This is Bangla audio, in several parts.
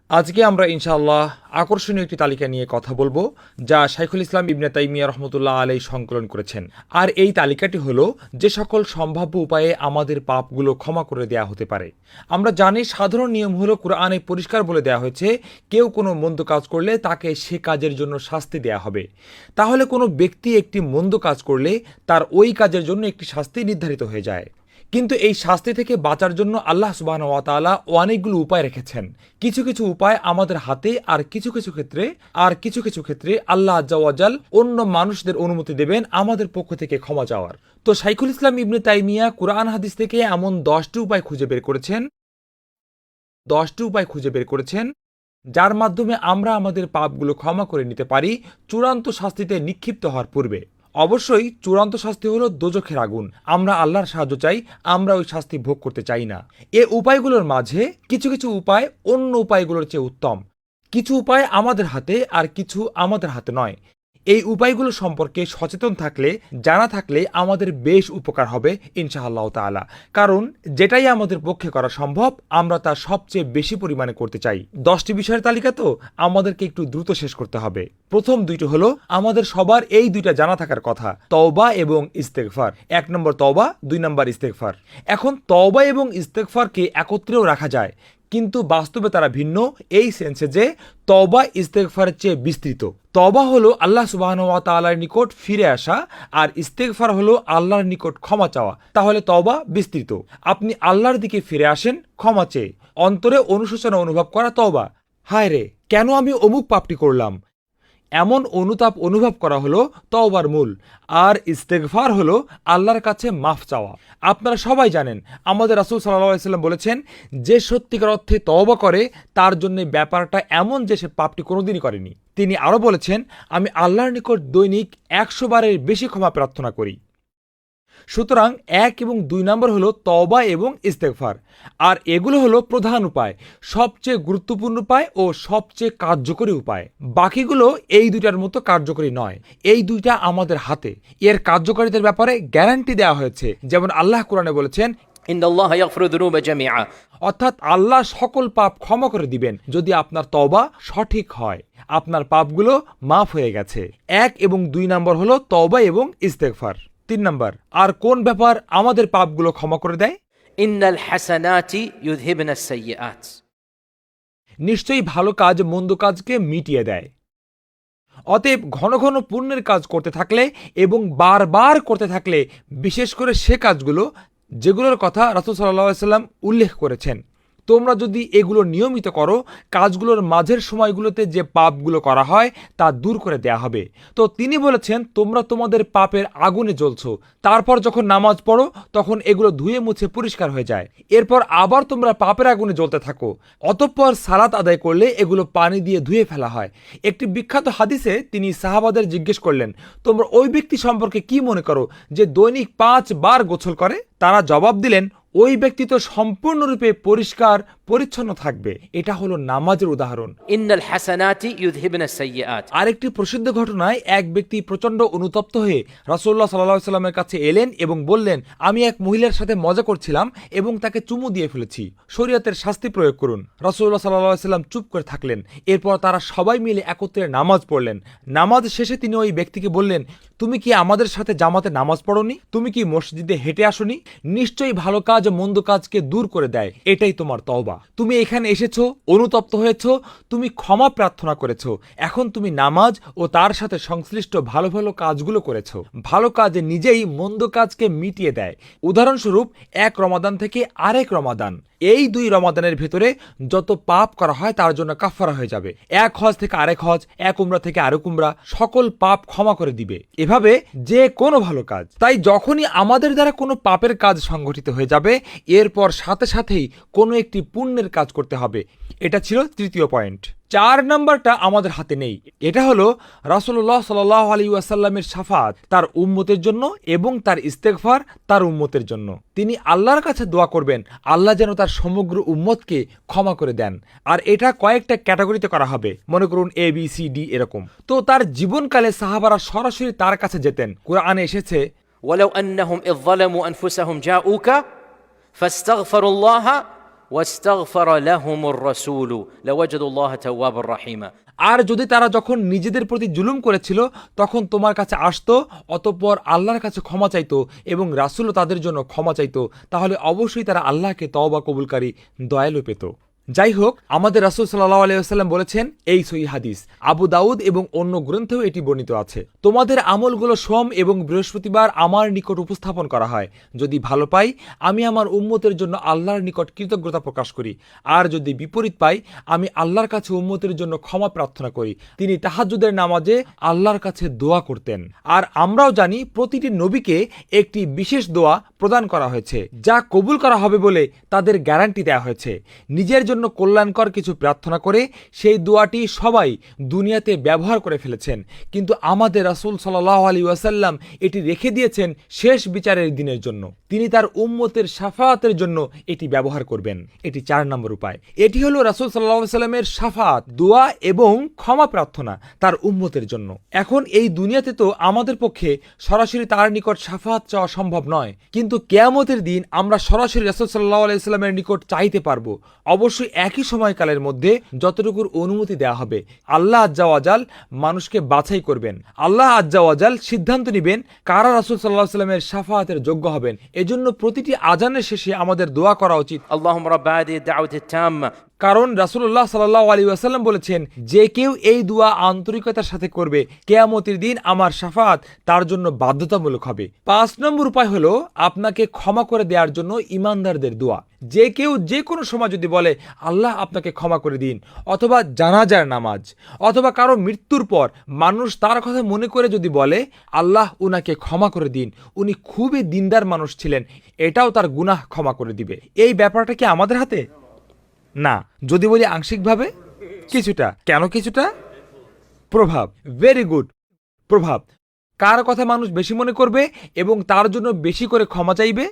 আজকে আমরা ইনশাআল্লাহ আকর্ষণীয় একটি তালিকা নিয়ে কথা বলবো, যা শাইখুল ইসলাম ইবনে তাইমিয়া রহমতুল্লাহ আলাইহি সংকলন করেছেন। আর এই তালিকাটি হলো যে সকল সম্ভাব্য উপায়ে আমাদের পাপগুলো ক্ষমা করে দেয়া হতে পারে। আমরা জানি সাধারণ নিয়ম হলো কুরআনে পরিষ্কার বলে দেওয়া হয়েছে, কেউ কোনো মন্দ কাজ করলে তাকে সে কাজের জন্য শাস্তি দেয়া হবে। তাহলে কোনো ব্যক্তি একটি মন্দ কাজ করলে তার ওই কাজের জন্য একটি শাস্তি নির্ধারিত হয়ে যায়। কিন্তু এই শাস্তি থেকে বাঁচার জন্য আল্লাহ সুবহানাহু ওয়া তাআলা অনেকগুলো উপায় রেখেছেন। কিছু কিছু উপায় আমাদের হাতে, আর কিছু কিছু ক্ষেত্রে আল্লাহ আজ্জা ওয়া জাল অন্য মানুষদের অনুমতি দেবেন আমাদের পক্ষ থেকে ক্ষমা চাওয়ার। তো শাইখুল ইসলাম ইবনে তাইমিয়া কুরআন হাদিস থেকে এমন 10টি উপায় খুঁজে বের করেছেন যার মাধ্যমে আমরা আমাদের পাপগুলো ক্ষমা করে নিতে পারি চূড়ান্ত শাস্তিতে নিক্ষিপ্ত হওয়ার পূর্বে। অবশ্যই চূড়ান্ত শাস্তি হলো দোজখের আগুন। আমরা আল্লাহর সাহায্য চাই, আমরা ওই শাস্তি ভোগ করতে চাই না। এ উপায়গুলোর মাঝে কিছু কিছু উপায় অন্য উপায়গুলোর চেয়ে উত্তম। কিছু উপায় আমাদের হাতে, আর কিছু আমাদের হাতে নয়। এই উপায়গুলো সম্পর্কে সচেতন থাকলে, জানা থাকলে আমাদের বেশ উপকার হবে ইনশাআল্লাহ তাআলা। কারণ যেটাই আমাদের পক্ষে করা সম্ভব আমরা তা সবচেয়ে বেশি পরিমাণে করতে চাই। 10টি বিষয়ের তালিকা তো আমাদেরকে একটু দ্রুত শেষ করতে হবে। প্রথম দুইটি হলো আমাদের সবার এই দুইটা জানা থাকার কথা, তওবা এবং ইস্তেগফার। 1 নম্বর তওবা, 2 নম্বর ইস্তেগফার। এখন তওবা এবং ইস্তেগফারকে একত্রেও রাখা যায়, কিন্তু বাস্তবে তারা ভিন্ন এই সেন্সে যে তওবা ইস্তেগফারের চেয়ে বিস্তৃত। তওবা হলো আল্লাহ সুবহানাহু ওয়া তাআলার নিকট ফিরে আসা, আর ইস্তেগফার হলো আল্লাহর নিকট ক্ষমা চাওয়া। তাহলে তওবা বিস্তৃত। আপনি আল্লাহর দিকে ফিরে আসেন ক্ষমা চেয়ে, অন্তরে অনুশোচনা অনুভব করা তওবা। হায় রে, কেন আমি অমুক পাপটি করলাম, এমন অনুতাপ অনুভব করা হলো তওবার মূল। আর ইস্তেগফার হলো আল্লাহর কাছে মাফ চাওয়া। আপনারা সবাই জানেন আমাদের রাসূল সাল্লাল্লাহু আলাইহি ওয়াসাল্লাম বলেছেন, যে সত্যিকার অর্থে তওবা করে তার জন্য ব্যাপারটা এমন যে সে পাপটি কোনোদিনই করেনি। তিনি আরও বলেছেন, আমি আল্লাহর নিকট দৈনিক 100 বারের বেশি ক্ষমা প্রার্থনা করি। সুতরাং 1 এবং 2 নম্বর হলো তওবা এবং ইস্তেগফার। আর এগুলো হলো প্রধান উপায়, সবচেয়ে গুরুত্বপূর্ণ উপায় ও সবচেয়ে কার্যকরী উপায়। বাকিগুলো এই দুইটার মতো কার্যকরী নয়। এই দুইটা আমাদের হাতে। এর কার্যকারিতার ব্যাপারে গ্যারান্টি দেওয়া হয়েছে, যেমন আল্লাহ কোরআনে বলেছেন, ইন্নাল্লাহা ইয়াগফিরু যুনুবা জামিআ। অর্থাৎ আল্লাহ সকল পাপ ক্ষমা করে দিবেন যদি আপনার তওবা সঠিক হয়। আপনার পাপগুলো মাফ হয়ে গেছে। 1 এবং 2 নম্বর হলো তওবা এবং ইস্তেগফার। 3 নম্বর, আর কোন ব্যাপার আমাদের পাপগুলো ক্ষমা করে দেয়? ইন্নাল হাসানাতি ইউযহিবনাস সাইয়্যাত। নিশ্চয়ই ভালো কাজ মন্দ কাজকে মিটিয়ে দেয়। অতএব ঘন ঘন পুণ্যের কাজ করতে থাকলে এবং বারবার করতে থাকলে, বিশেষ করে সে কাজগুলো যেগুলোর কথা রাসূল সাল্লাল্লাহু আলাইহি ওয়াসাল্লাম উল্লেখ করেছেন, তোমরা যদি এগুলো নিয়মিত করো, কাজগুলোর মাঝের সময়গুলোতে যে পাপগুলো করা হয় তা দূর করে দেয়া হবে। তো তিনি বলেছেন, তোমরা তোমাদের পাপের আগুনে জ্বলছো, তারপর যখন নামাজ পড়ো তখন এগুলো ধুয়ে মুছে পরিষ্কার হয়ে যায়। এরপর আবার তোমরা পাপের আগুনে জ্বলতে থাকো, অতঃপর সালাত আদায় করলে এগুলো পানি দিয়ে ধুয়ে ফেলা হয়। একটি বিখ্যাত হাদিসে তিনি সাহাবাদের জিজ্ঞেস করলেন, তোমরা ওই ব্যক্তি সম্পর্কে কি মনে করো যে দৈনিক 5 বার গোসল করে? তারা জবাব দিলেন, ওই ব্যক্তি তো সম্পূর্ণরূপে পরিষ্কার পরিচ্ছন্ন থাকবে। এটা হলো নামাজের উদাহরণ। ইন্নাল হাসানাতি ইউযহিবনাস সাইয়্যাত। আরেকটি প্রসিদ্ধ ঘটনায় এক ব্যক্তি প্রচন্ড অনুতপ্ত হয়ে রাসূলুল্লাহ সাল্লাল্লাহু আলাইহি ওয়াসাল্লামের কাছে এলেন এবং বললেন, আমি এক মহিলার সাথে মজা করছিলাম এবং তাকে চুমু দিয়ে ফেলেছি, শরীয়তের শাস্তি প্রয়োগ করুন। রাসূলুল্লাহ সাল্লাল্লাহু আলাইহি ওয়াসাল্লাম চুপ করে থাকলেন। এরপর তারা সবাই মিলে একত্রে নামাজ পড়লেন। নামাজ শেষে তিনি ওই ব্যক্তিকে বললেন, তুমি কি আমাদের সাথে জামাতে নামাজ পড়োনি? তুমি কি মসজিদে হেঁটে আসোনি? নিশ্চয়ই ভালো কাজ মন্দ কাজকে দূর করে দেয়, এটাই তোমার তওবা। তুমি এখানে এসেছো, অনুতপ্ত হয়েছো, তুমি ক্ষমা প্রার্থনা করেছো, এখন তুমি নামাজ ও তার সাথে সংশ্লিষ্ট ভালো ভালো কাজগুলো করেছো। ভালো কাজ নিজেই মন্দ কাজকে মিটিয়ে দেয়। উদাহরণস্বরূপ 1 রমাদান থেকে আরেক রমাদান, এই 2 রমাদানের ভেতরে যত পাপ করা হয় তার জন্য কাফারা হয়ে যাবে। 1 হজ থেকে আরেক হজ, 1 উমরা থেকে আরেক উমরা, সকল পাপ ক্ষমা করে দিবে। এভাবে যে কোনো ভালো কাজ। তাই যখনই আমাদের দ্বারা কোনো পাপের কাজ সংগঠিত হয়ে যাবে, এরপর সাথে সাথেই কোনো একটি পুণ্যের কাজ করতে হবে। এটা ছিল তৃতীয় পয়েন্ট। 4 নম্বরটা আমাদের হাতে নেই। এটা হলো রাসূলুল্লাহ সাল্লাল্লাহু আলাইহি ওয়াসাল্লামের শাফাত তার উম্মতের জন্য এবং তার ইস্তেগফার তার উম্মতের জন্য। তিনি আল্লাহর কাছে দোয়া করবেন আল্লাহ যেন তার সমগ্র উম্মতকে ক্ষমা করে দেন। আর এটা কয়েকটা ক্যাটাগরিতে করা হবে, মনে করুন ABCD এরকম। তো তার জীবনকালে সাহাবারা সরাসরি তার কাছে যেতেন। কুরআনে এসেছে, ওয়ালাউ আন্নাহুম ইয যালামু আনফুসাহুম জাউকা ফাস্তাগফিরুল্লাহ واستغفر لهم الرسول لوجدوا الله توابا رحيما. আর যদি তারা যখন নিজেদের প্রতি জুলুম করেছিল তখন তোমার কাছে আসতো, অতঃপর আল্লাহর কাছে ক্ষমা চাইতো এবং রাসূলও তাদের জন্য ক্ষমা চাইতো, তাহলে অবশ্যই তারা আল্লাহকে তওবা কবুলকারী দয়ালু পেত। যাই হোক, আমাদের রাসূল সাল্লাল্লাহু আলাইহি ওয়াসাল্লাম বলেছেন, এই সহিহ হাদিস, আবু দাউদ এবং অন্য গ্রন্থেও এটি বর্ণিত আছে, তোমাদের আমলগুলো সোম এবং বৃহস্পতিবার আমার নিকট উপস্থাপন করা হয়। যদি ভালো পাই, আমি আমার উম্মতের জন্য আল্লাহর নিকট কৃতজ্ঞতা প্রকাশ করি, আর যদি বিপরীত পাই, আমি আল্লাহর কাছে উম্মতের জন্য ক্ষমা প্রার্থনা করি। তিনি তাহাজ্জুদের নামাজে আল্লাহর কাছে দোয়া করতেন। আর আমরাও জানি প্রতিটি নবীকে একটি বিশেষ দোয়া প্রদান করা হয়েছে, যা কবুল করা হবে বলে তাদের গ্যারান্টি দেওয়া হয়েছে। নিজের জন্য কল্যাণকর কিছু প্রার্থনা করে সেই দোয়াটি সবাই দুনিয়াতে ব্যবহার করে ফেলেছেন, কিন্তু আমাদের রাসূল সাল্লাল্লাহু আলাইহি ওয়াসাল্লাম এটি রেখে দিয়েছেন শেষ বিচারের দিনের জন্য। তিনি তার উম্মতের শাফাআতের জন্য এটি ব্যবহার করবেন। এটি 4 নম্বর উপায়। এটি হলো রাসূল সাল্লাল্লাহু আলাইহি ওয়াসাল্লামের শাফাআত, দোয়া এবং ক্ষমা প্রার্থনা তার উম্মতের জন্য। এখন এই দুনিয়াতে তো আমাদের পক্ষে সরাসরি তার নিকট শাফাআত চাওয়া সম্ভব নয়, কিন্তু কিয়ামতের দিন আমরা সরাসরি রাসূল সাল্লাল্লাহু আলাইহি ওয়াসাল্লামের নিকট চাইতে পারবো, অবশ্যই একই সময়কালের মধ্যে যতটুকুর অনুমতি দেওয়া হবে। আল্লাহ আজ্জা ওয়াজাল মানুষকে বাছাই করবেন। আল্লাহ আজ্জা ওয়াজাল সিদ্ধান্ত নেবেন কারা রাসূল সাল্লাল্লাহু আলাইহি ওয়াসাল্লামের শাফাআতের যোগ্য হবেন। এজন্য প্রতিটি আজানের শেষে আমাদের দোয়া করা উচিত, اللهم رب هذه الدعوة التامة. কারণ রাসূলুল্লাহ সাল্লাল্লাহু আলাইহি ওয়াসাল্লাম বলেছেন, যে কেউ এই দোয়া আন্তরিকতার সাথে করবে, কিয়ামতের দিন আমার শাফাআত তার জন্য বাধ্যতামূলক হবে। 5 নম্বর উপায় হলো আপনাকে ক্ষমা করে দেওয়ার জন্য ঈমানদারদের দোয়া। যে কেউ যে কোনো সময় যদি বলে আল্লাহ আপনাকে ক্ষমা করে দিন, অথবা জানাজার নামাজ, অথবা কারো মৃত্যুর পর মানুষ তার কথা মনে করে যদি বলে আল্লাহ উনাকে ক্ষমা করে দিন, উনি খুবই দিনদার মানুষ ছিলেন, এটাও তার গুনাহ ক্ষমা করে দিবে। এই ব্যাপারটা কি আমাদের হাতে? না। যদি বলি আংশিকভাবে, কিছুটা। কেন কিছুটা? প্রভাব। ভেরি গুড, প্রভাব। কার কথা মানুষ বেশি মনে করবে এবং তার জন্য বেশি করে ক্ষমা চাইবে?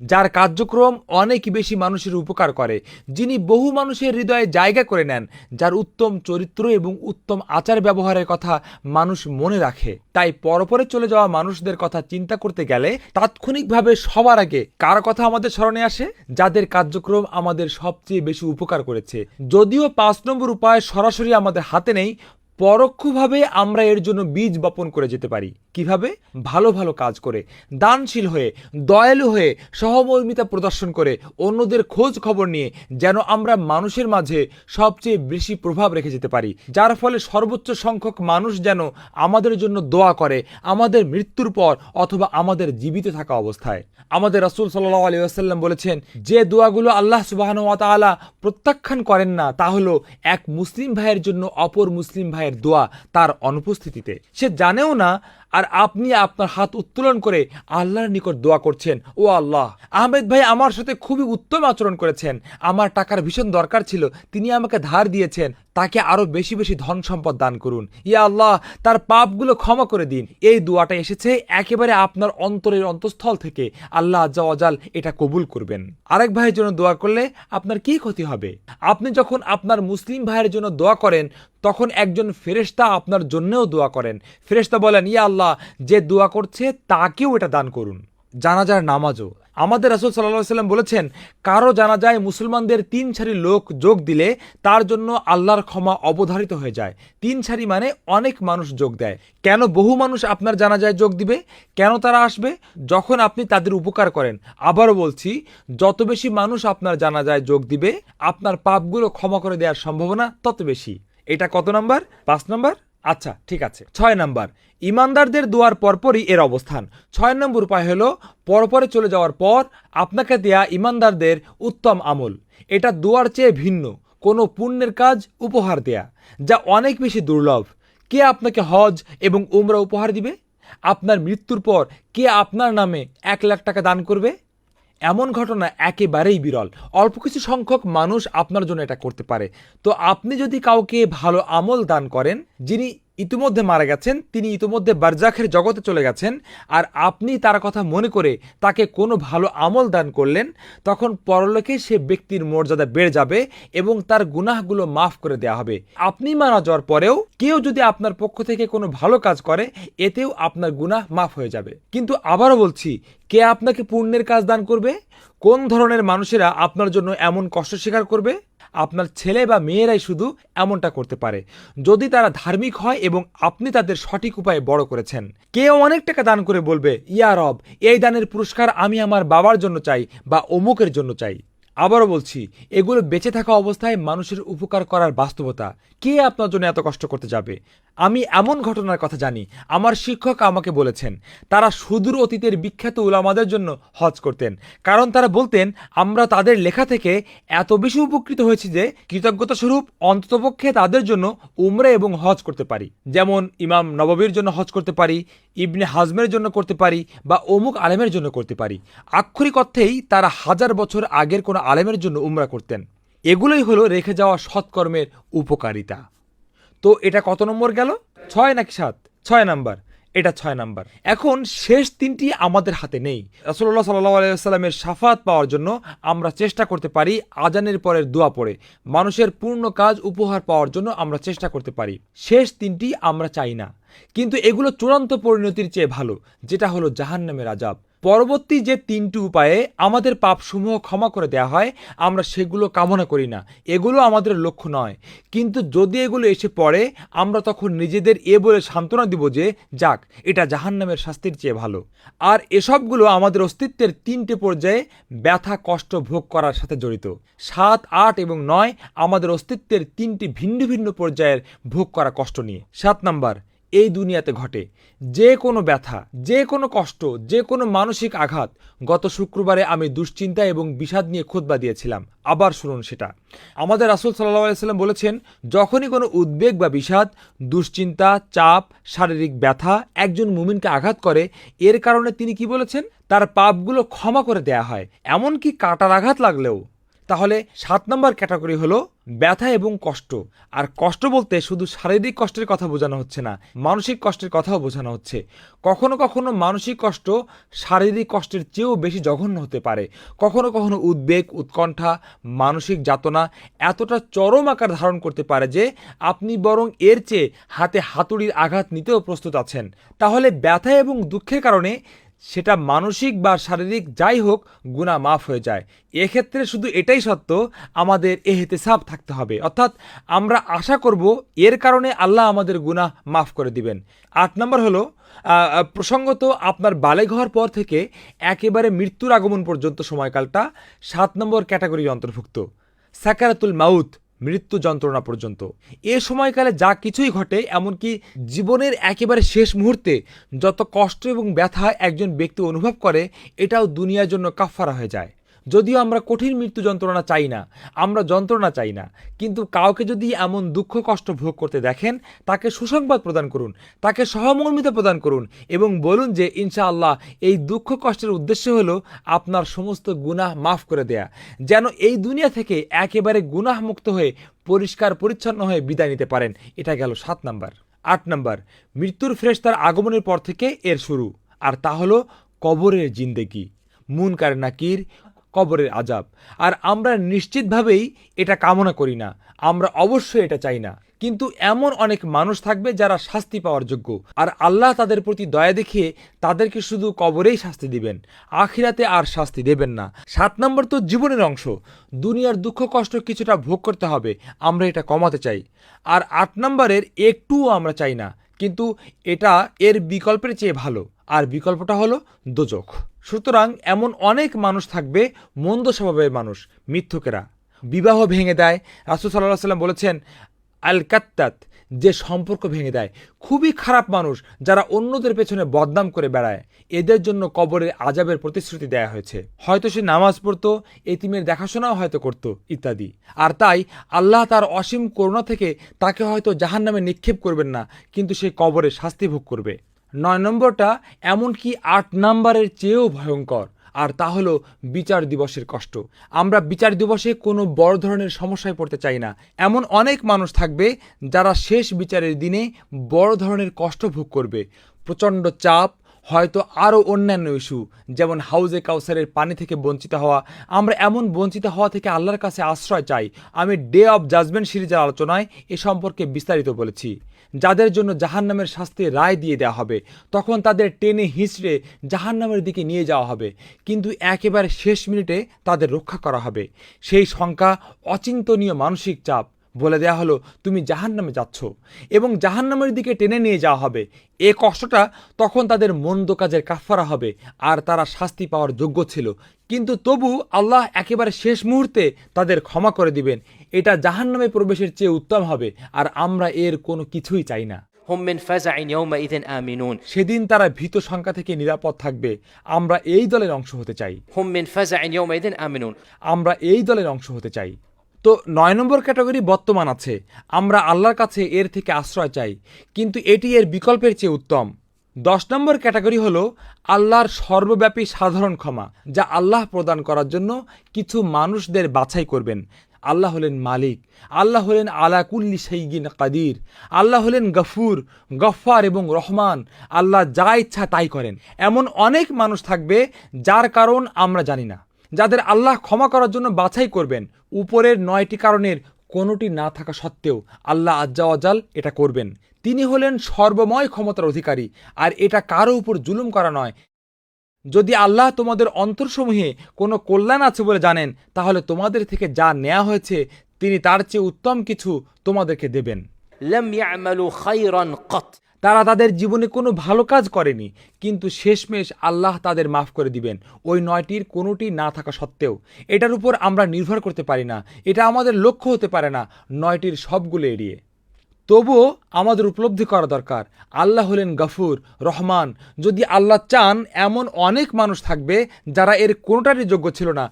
যার কার্যক্রম অনেক বেশি মানুষের উপকার করে, যিনি বহু মানুষের হৃদয়ে জায়গা করে নেন, যার উত্তম চরিত্র এবং উত্তম আচার ব্যবহারের কথা মানুষ মনে রাখে। তাই পরপরে চলে যাওয়া মানুষদের কথা চিন্তা করতে গেলে তাৎক্ষণিকভাবে সবার আগে কার কথা আমাদের স্মরণে আসে? যাদের কার্যক্রম আমাদের সবচেয়ে বেশি উপকার করেছে। যদিও 5 নম্বর উপায় সরাসরি আমাদের হাতে নেই, পরোক্ষভাবে আমরা এর জন্য বীজ বপন করে যেতে পারি। কিভাবে? ভালো ভালো কাজ করে, দানশীল হয়ে, দয়ালু হয়ে, সহমর্মিতা প্রদর্শন করে, অন্যদের খোঁজ খবর নিয়ে, যেন আমরা মানুষের মাঝে সবচেয়ে বেশি প্রভাব রেখে যেতে পারি, যার ফলে সর্বোচ্চ সংখ্যক মানুষ যেন আমাদের জন্য দোয়া করে, আমাদের মৃত্যুর পর অথবা আমাদের জীবিত থাকা অবস্থায়। আমাদের রাসূল সাল্লাল্লাহু আলাইহি ওয়াসাল্লাম বলেছেন, যে দোয়াগুলো আল্লাহ সুবহানাহু ওয়া তাআলা প্রত্যাখ্যান করেন না, তা হলো এক মুসলিম ভাইয়ের জন্য অপর মুসলিম ভাইয়ের দোয়া তার অনুপস্থিতিতে। সে জানেও না, আর আপনি আপনার হাত উত্তোলন করে আল্লাহর নিকট দোয়া করছেন, ও আল্লাহ, আহমেদ ভাই আমার সাথে খুবই উত্তম আচরণ করেছেন, আমার টাকার ভীষণ দরকার ছিল, তিনি আমাকে ধার দিয়েছেন, তাকে আরো বেশি বেশি ধন সম্পদ দান করুন, ইয়া আল্লাহ তার পাপগুলো ক্ষমা করে দিন। এই দোয়াটা এসেছে একেবারে আপনার অন্তরের অন্তঃস্থল থেকে, আল্লাহ আজ্জা ওয়াজাল এটা কবুল করবেন। আরেক ভাইয়ের জন্য দোয়া করলে আপনার কি ক্ষতি হবে? আপনি যখন আপনার মুসলিম ভাইয়ের জন্য দোয়া করেন, তখন একজন ফেরেশতা আপনার জন্যও দোয়া করেন। ফেরেশতা বলেন, ইয়া আল্লাহ, যে দোয়া করছে তাকেও এটা দান করুন। জানাজার নামাজও আমাদের রাসূল সাল্লাল্লাহু আলাইহি ওয়াসাল্লাম বলেছেন, কারো জানাজায় মুসলমানদের 3 সারি লোক যোগ দিলে তার জন্য আল্লাহর ক্ষমা অবধারিত হয়ে যায়। 3 সারি মানে অনেক মানুষ যোগ দেয়। কেন বহু মানুষ আপনার জানাজায় যোগ দিবে? কেন তারা আসবে? যখন আপনি তাদের উপকার করেন। আবারও বলছি, যত বেশি মানুষ আপনার জানাজায় যোগ দিবে, আপনার পাপগুলো ক্ষমা করে দেওয়ার সম্ভাবনা তত বেশি। এটা কত নাম্বার? 5 নাম্বার? আচ্ছা, ঠিক আছে। 6 নাম্বার, ইমানদারদের দোয়ার পরপরই এর অবস্থান। 6 নম্বর উপায় হলো পরপরে চলে যাওয়ার পর আপনাকে দেয়া ইমানদারদের উত্তম আমল। এটা দোয়ার চেয়ে ভিন্ন, কোনো পুণ্যের কাজ উপহার দেয়া, যা অনেক বেশি দুর্লভ। কে আপনাকে হজ এবং উমরা উপহার দিবে? আপনার মৃত্যুর পর কে আপনার নামে 1 লাখ টাকা দান করবে? এমন ঘটনা একেবারেই বিরল। অল্প কিছু সংখ্যক মানুষ আপনার জন্য এটা করতে পারে। তো আপনি যদি কাউকে ভালো আমল দান করেন, যিনি ইতিমধ্যে মারা গেছেন, তিনি ইতিমধ্যে বারজাখের জগতে চলে গেছেন, আর আপনি তার কথা মনে করে তাকে কোনো ভালো আমল দান করলেন, তখন পরলোকে সে ব্যক্তির মর্যাদা বেড়ে যাবে এবং তার গুনাহগুলো মাফ করে দেওয়া হবে। আপনি মারা যাওয়ার পরেও কেউ যদি আপনার পক্ষ থেকে কোনো ভালো কাজ করে, এতেও আপনার গুনাহ মাফ হয়ে যাবে। কিন্তু আবারও বলছি, কে আপনাকে পুণ্যের কাজ দান করবে? কোন ধরনের মানুষেরা আপনার জন্য এমন কষ্ট স্বীকার করবে? আপনার ছেলে বা মেয়েরাই শুধু এমনটা করতে পারে, যদি তারা ধার্মিক হয় এবং আপনি তাদের সঠিক উপায়ে বড় করেছেন। কেউ অনেক টাকা দান করে বলবে, ইয়া রব, এই দানের পুরস্কার আমি আমার বাবার জন্য চাই বা অমুকের জন্য চাই। আবারও বলছি, এগুলো বেঁচে থাকা অবস্থায় মানুষের উপকার করার বাস্তবতা। কে আপনার জন্য এত কষ্ট করতে যাবে? আমি এমন ঘটনার কথা জানি, আমার শিক্ষক আমাকে বলেছেন, তারা সুদূর অতীতের বিখ্যাত উলামাদের জন্য হজ করতেন, কারণ তারা বলতেন, আমরা তাদের লেখা থেকে এত বেশি উপকৃত হয়েছি যে কৃতজ্ঞতা স্বরূপ অন্ততপক্ষে তাদের জন্য উমরা এবং হজ করতে পারি। যেমন ইমাম নববীর জন্য হজ করতে পারি, ইবনে হাজমের জন্য করতে পারি, বা অমুক আলেমের জন্য করতে পারি। আক্ষরিক অর্থেই তারা 1000 বছর আগের কোনো আলেমের জন্য উমরা করতেন। এগুলোই হলো রেখে যাওয়া সৎকর্মের উপকারিতা। তো এটা কত নম্বর গেল? 6 নাকি 7? 6 নাম্বার। এটা 6 নাম্বার। এখন শেষ 3টি আমাদের হাতে নেই। রাসূলুল্লাহ সাল্লাল্লাহু আলাইহি ওয়াসাল্লামের শাফাত পাওয়ার জন্য আমরা চেষ্টা করতে পারি আজানের পরের দোয়া পড়ে। মানুষের পূর্ণ কাজ উপহার পাওয়ার জন্য আমরা চেষ্টা করতে পারি। শেষ 3টি আমরা চাই না, কিন্তু এগুলো চূড়ান্ত পরিণতির চেয়ে ভালো, যেটা হলো জাহান্নামের আযাব। পরবর্তী যে 3টি উপায়ে আমাদের পাপসমূহ ক্ষমা করে দেয়া হয়, আমরা সেগুলো কামনা করি না, এগুলো আমাদের লক্ষ্য নয়। কিন্তু যদি এগুলো এসে পড়ে, আমরা তখন নিজেদের বলে সান্ত্বনা দিব যে যাক, এটা জাহান্নামের শাস্তির চেয়ে ভালো। আর এসবগুলো আমাদের অস্তিত্বের 3টে পর্যায়ে ব্যথা কষ্ট ভোগ করার সাথে জড়িত। 7, 8 এবং 9 আমাদের অস্তিত্বের 3টি ভিন্ন ভিন্ন পর্যায়ের ভোগ করা কষ্ট নিয়ে। 7 নাম্বার, এই দুনিয়াতে ঘটে যে কোনো ব্যথা, যে কোনো কষ্ট, যে কোনো মানসিক আঘাত। গত শুক্রবারে আমি দুশ্চিন্তা এবং বিষাদ নিয়ে খুতবা দিয়েছিলাম, আবার শুনুন সেটা। আমাদের রাসূল সাল্লাল্লাহু আলাইহি ওয়াসাল্লাম বলেছেন, যখনই কোনো উদ্বেগ বা বিষাদ, দুশ্চিন্তা, চাপ, শারীরিক ব্যথা একজন মুমিনকে আঘাত করে, এর কারণে তিনি কি বলেছেন? তার পাপগুলো ক্ষমা করে দেয়া হয়, এমনকি কাটার আঘাত লাগলেও। তাহলে 7 নম্বর ক্যাটাগরি হলো ব্যথা এবং কষ্ট। আর কষ্ট বলতে শুধু শারীরিক কষ্টের কথা বোঝানো হচ্ছে না, মানসিক কষ্টের কথাও বোঝানো হচ্ছে। কখনো কখনো মানসিক কষ্ট শারীরিক কষ্টের চেয়েও বেশি জঘন্য হতে পারে। কখনো কখনো উদ্বেগ, উৎকণ্ঠা, মানসিক যাতনা এতটা চরম আকার ধারণ করতে পারে যে আপনি বরং এর চেয়ে হাতে হাতুড়ির আঘাত নিতেও প্রস্তুত আছেন। তাহলে ব্যথা এবং দুঃখের কারণে, সেটা মানসিক বা শারীরিক যাই হোক, গুনাহ মাফ হয়ে যায়। এক্ষেত্রে শুধু এটাই সত্য, আমাদের এহতেসাব থাকতে হবে, অর্থাৎ আমরা আশা করব এর কারণে আল্লাহ আমাদের গুনাহ মাফ করে দিবেন। 8 নম্বর হলো প্রসঙ্গত আপনার বালেগ হওয়ার পর থেকে একেবারে মৃত্যুর আগমন পর্যন্ত সময়কালটা 7 নম্বর ক্যাটাগরির অন্তর্ভুক্ত। সাকারাতুল মাউত, মৃত্যু যন্ত্রণা পর্যন্ত। এ সময়কালে যা কিছুই ঘটে, এমনকি জীবনের একেবারে শেষ মুহূর্তে যত কষ্ট এবং ব্যথা একজন ব্যক্তি অনুভব করে, এটাও দুনিয়ার জন্য কাফফারা হয়ে যায়। যদিও আমরা কঠিন মৃত্যু যন্ত্রণা চাই না, আমরা যন্ত্রণা চাই না, কিন্তু কাউকে যদি এমন দুঃখ কষ্ট ভোগ করতে দেখেন, তাকে সুসংবাদ প্রদান করুন, তাকে সহমর্মিতা প্রদান করুন এবং বলুন যে ইনশাআল্লাহ এই দুঃখ কষ্টের উদ্দেশ্য হলো আপনার সমস্ত গুনাহ মাফ করে দেয়া, যেন এই দুনিয়া থেকে একেবারে গুনাহ মুক্ত হয়ে পরিষ্কার পরিচ্ছন্ন হয়ে বিদায় নিতে পারেন। এটা গেল 7 নাম্বার। 8 নাম্বার, মৃত্যুর ফেরেশতার আগমনের পর থেকে এর শুরু, আর তা হলো কবরের জিন্দেগি, মুনকার নাকির, কবরের আযাব। আর আমরা নিশ্চিতভাবেই এটা কামনা করি না, আমরা অবশ্যই এটা চাই না। কিন্তু এমন অনেক মানুষ থাকবে যারা শাস্তি পাওয়ার যোগ্য, আর আল্লাহ তাদের প্রতি দয়া দেখিয়ে তাদেরকে শুধু কবরেই শাস্তি দিবেন, আখিরাতে আর শাস্তি দেবেন না। 7 নম্বর তো জীবনের অংশ, দুনিয়ার দুঃখ কষ্ট কিছুটা ভোগ করতে হবে, আমরা এটা কমাতে চাই। আর 8 নম্বরের একটুও আমরা চাই না, কিন্তু এটা এর বিকল্পের চেয়ে ভালো, আর বিকল্পটা হলো দোজখ। সুতরাং এমন অনেক মানুষ থাকবে মন্দ স্বভাবের মানুষ, মিথ্যুকেরা, বিবাহ ভেঙে দেয়। রাসূল সাল্লাল্লাহু আলাইহি ওয়াসাল্লাম বলেছেন, আল কাত্তাত, যে সম্পর্ক ভেঙে দেয়, খুবই খারাপ মানুষ যারা অন্যদের পেছনে বদনাম করে বেড়ায়, এদের জন্য কবরের আযাবের প্রতিশ্রুতি দেয়া হয়েছে। হয়তো সে নামাজ পড়তো, এতিমের দেখাশোনাও হয়তো করত, ইত্যাদি। আর তাই আল্লাহ তার অসীম করুণা থেকে তাকে হয়তো জাহান্নামে নিক্ষেপ করবেন না, কিন্তু সে কবরে শাস্তি ভোগ করবে। 9 নম্বরটা এমনকি 8 নম্বরের চেয়েও ভয়ঙ্কর। আর তা হলো বিচার দিবসের কষ্ট। আমরা বিচার দিবসে কোনো বড় ধরনের সমস্যায় পড়তে চাই না। এমন অনেক মানুষ থাকবে যারা শেষ বিচারের দিনে বড় ধরনের কষ্ট ভোগ করবে, প্রচণ্ড চাপ, হয়তো আরও অন্যান্য ইস্যু, যেমন হাউজে কাউসারের পানি থেকে বঞ্চিত হওয়া। আমরা এমন বঞ্চিত হওয়া থেকে আল্লাহর কাছে আশ্রয় চাই। আমি ডে অফ জাজমেন্ট সিরিজের আলোচনায় এ সম্পর্কে বিস্তারিত বলেছি। যাদের জন্য জাহান্নামের শাস্তির রায় দিয়ে দেওয়া হবে, তখন তাদের টেনে হিঁচড়ে জাহান্নামের দিকে নিয়ে যাওয়া হবে, কিন্তু একেবারে শেষ মিনিটে তাদের রক্ষা করা হবে। সেই সংখ্যা অচিন্তনীয় মানসিক চাপ। বলে দেয়া হলো তুমি জাহান্নামে যাচ্ছ এবং জাহান্নামের দিকে টেনে নিয়ে যাওয়া হবে। এ কষ্টটা তখন তাদের মন্দ কাজের কাফারা হবে আর তারা শাস্তি পাওয়ার যোগ্য ছিল, কিন্তু তবু আল্লাহ একেবারে শেষ মুহূর্তে তাদের ক্ষমা করে দিবেন। এটা জাহান্নামে প্রবেশের চেয়ে উত্তম হবে, আর আমরা এর কোনো কিছুই চাই না। هم من فزع يومئذ آمنون. সেদিন তারা ভীত সংখ্যা থেকে নিরাপদ থাকবে। আমরা এই দলের অংশ হতে চাই। هم من فزع يومئذ آمنون. আমরা এই দলের অংশ হতে চাই। তো 9 নম্বর ক্যাটাগরি বর্তমান আছে। আমরা আল্লাহর কাছে এর থেকে আশ্রয় চাই, কিন্তু এটি এর বিকল্পের চেয়ে উত্তম। 10 নম্বর ক্যাটাগরি হলো আল্লাহর সর্বব্যাপী সাধারণ ক্ষমা, যা আল্লাহ প্রদান করার জন্য কিছু মানুষদের বাছাই করবেন। আল্লাহ হলেন মালিক, আল্লাহ হলেন আলা কুল্লি শাইইন কাদির, আল্লাহ হলেন গফুর, গফফার এবং রহমান। আল্লাহ যা ইচ্ছা তাই করেন। এমন অনেক মানুষ থাকবে যার কারণ আমরা জানি না, যাদের আল্লাহ ক্ষমা করার জন্য বাছাই করবেন। উপরের 9টি কারণের কোনোটি না থাকা সত্ত্বেও আল্লাহ আজ্জা ওয়াজাল এটা করবেন। তিনি হলেন সর্বময় ক্ষমতার অধিকারী, আর এটা কারো উপর জুলুম করা নয়। যদি আল্লাহ তোমাদের অন্তরসমূহে কোনো কল্যাণ আছে বলে জানেন, তাহলে তোমাদের থেকে যা নেওয়া হয়েছে তিনি তার চেয়ে উত্তম কিছু তোমাদেরকে দেবেন। لم يعملوا خيرا قط. তারা তাদের জীবনে কোনো ভালো কাজ করেনি, কিন্তু শেষমেশ আল্লাহ তাদের মাফ করে দিবেন, ওই 9টির কোনোটি না থাকা সত্ত্বেও। এটার উপর আমরা নির্ভর করতে পারি না, এটা আমাদের লক্ষ্য হতে পারে না 9টির সবগুলো এড়িয়ে। তবুও আমাদের উপলব্ধি করা দরকার আল্লাহ হলেন গফুর, রহমান। যদি আল্লাহ চান, এমন অনেক মানুষ থাকবে যারা এর কোনোটারই যোগ্য ছিল না,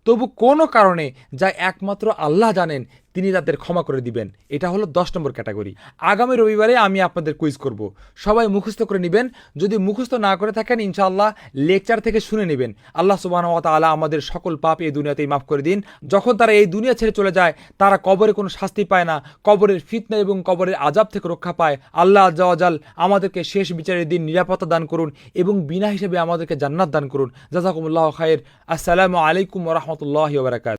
তবু কোনো কারণে, যা একমাত্র আল্লাহ জানেন, তিনি তাদের ক্ষমা করে দিবেন। এটা হলো 10 নম্বর ক্যাটাগরি। আগামী রবিবারে আমি আপনাদের কুইজ করব, সবাই মুখস্থ করে নেবেন। যদি মুখস্থ না করে থাকেন, ইনশাআল্লাহ লেকচার থেকে শুনে নেবেন। আল্লাহ সুবহানাহু ওয়া তাআলা আমাদের সকল পাপ এই দুনিয়াতেই মাফ করে দিন। যখন তারা এই দুনিয়া ছেড়ে চলে যায়, তারা কবরে কোনো শাস্তি পায় না, কবরের ফিতনা এবং কবরের আযাব থেকে রক্ষা পায়। আল্লাহ আজ্জা ওয়াজাল আমাদেরকে শেষ বিচারের দিন নিরাপত্তা দান করুন এবং বিনা হিসেবে আমাদেরকে জান্নাত দান করুন। জাযাকুমুল্লাহু খায়র। আসসালামু আলাইকুম ওয়া রাহমাতুল্লাহি ওয়া বারাকাতুহু।